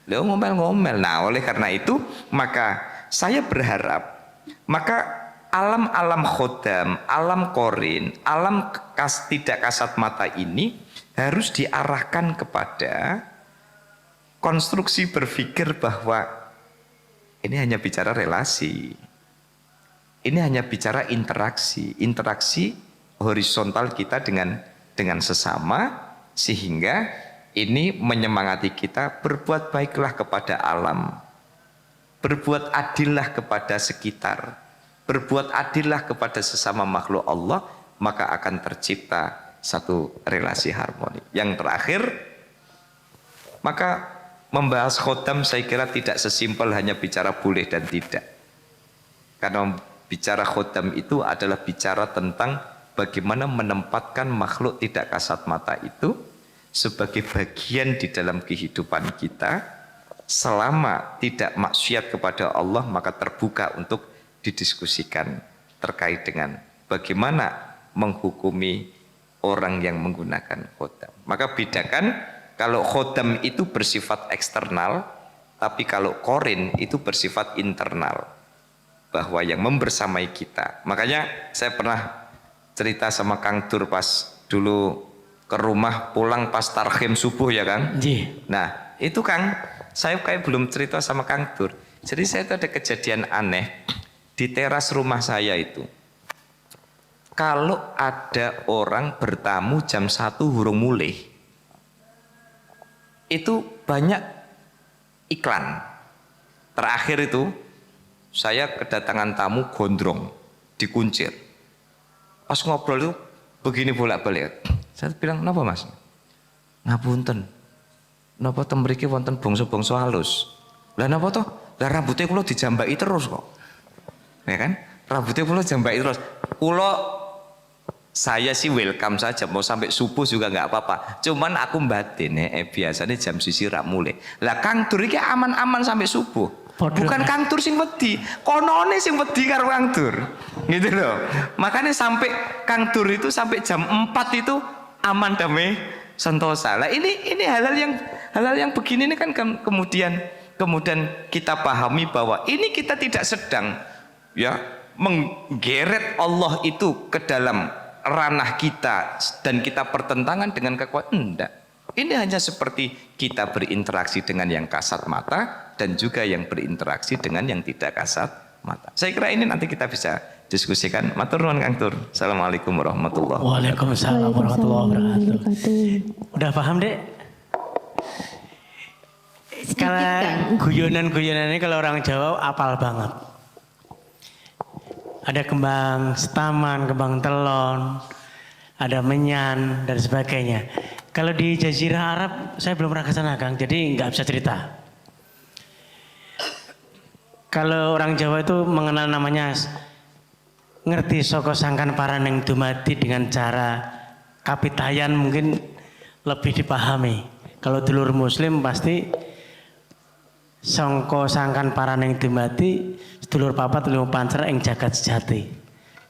Speaker 5: Lo ngomel-ngomel. Nah, oleh karena itu maka saya berharap maka alam-alam khodam, alam korin, alam tidak kasat mata ini harus diarahkan kepada konstruksi berpikir bahwa ini hanya bicara relasi. Ini hanya bicara interaksi horizontal kita dengan sesama, sehingga ini menyemangati kita berbuat baiklah kepada alam, berbuat adillah kepada sekitar, berbuat adillah kepada sesama makhluk Allah, maka akan tercipta satu relasi harmoni. Yang terakhir, maka membahas khodam saya kira tidak sesimpel hanya bicara boleh dan tidak. Karena bicara khodam itu adalah bicara tentang bagaimana menempatkan makhluk tidak kasat mata itu sebagai bagian di dalam kehidupan kita. Selama tidak maksiat kepada Allah, maka terbuka untuk didiskusikan terkait dengan bagaimana menghukumi orang yang menggunakan khodam. Maka bedakan, kalau khodam itu bersifat eksternal, tapi kalau korin itu bersifat internal, bahwa yang membersamai kita. Makanya saya pernah cerita sama Kang Dur pas dulu ke rumah pulang pas tarhim subuh ya Kang. Nah itu Kang, saya kayak belum cerita sama Kang Dur. Jadi saya itu ada kejadian aneh di teras rumah saya itu. Kalau ada orang bertamu jam 1 hurung mulih, itu banyak iklan. Terakhir itu saya kedatangan tamu gondrong, dikuncir. Pas ngobrol itu begini bolak-balik. Saya bilang, "Napa Mas?" "Ngapunten. Napa teng mriki wonten bangsa-bangsa halus." "Lah napa toh? Lah rambutnya kula dijambaki terus kok." Ya kan? Rambutnya kula jambaki terus. Saya sih welcome saja, mau sampai subuh juga nggak apa-apa. Cuman aku batin biasanya jam sisi rak mulai. Lah Kang Dur iki aman-aman sampai subuh. Bukan Kang Dur sing wedi, konone sing wedi karo Kang Dur. Gitu loh. Makanya sampai Kang Dur itu sampai jam 4 itu aman damai sentosa. Lah ini hal-hal yang begini ini kan kemudian kita pahami bahwa ini kita tidak sedang ya menggeret Allah itu ke dalam ranah kita dan kita pertentangan dengan kekuatan. Enggak. Ini hanya seperti kita berinteraksi dengan yang kasat mata dan juga yang berinteraksi dengan yang tidak kasat mata. Saya kira ini nanti kita bisa diskusikan. Matur nuwun Kang Dur. Assalamualaikum warahmatullahi wabarakatuh.
Speaker 1: Waalaikumsalam warahmatullahi wabarakatuh. Udah paham Dek? Kalau guyonan-guyonan ini kalau orang Jawa apal banget. Ada kembang setaman, kembang telon, ada menyan dan sebagainya. Kalau di Jazirah Arab saya belum pernah ke sana Kang, jadi nggak bisa cerita. Kalau orang Jawa itu mengenal namanya ngerti saka sangkan paraneng dumadi dengan cara kapitayan mungkin lebih dipahami. Kalau dulur muslim pasti sangka sangkan paraneng dumadi sedulur papat limo pancer ing jagat sejati.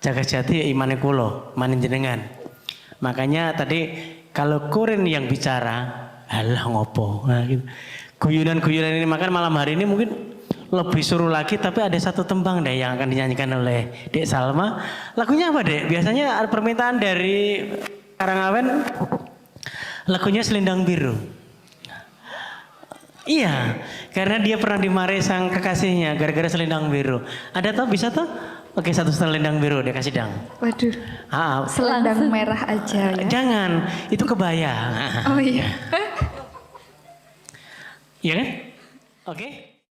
Speaker 1: Jagat sejati ya imane kula, imane jenengan. Makanya tadi kalau Korin yang bicara, halah ngopo. Nah, gitu. Guyonan-guyonan ini makan malam hari ini mungkin lebih suruh lagi, tapi ada satu tembang deh yang akan dinyanyikan oleh Dek Salma. Lagunya apa Dek? Biasanya ada permintaan dari Karangawen, lagunya Selendang Biru. Iya, karena dia pernah dimarahi sang kekasihnya gara-gara selendang biru. Ada toh, bisa toh? Oke, satu selendang biru dia kasih dang.
Speaker 6: Waduh, selendang merah aja ya.
Speaker 1: Jangan, itu kebaya.
Speaker 6: Oh iya.
Speaker 1: Iya kan? Oke.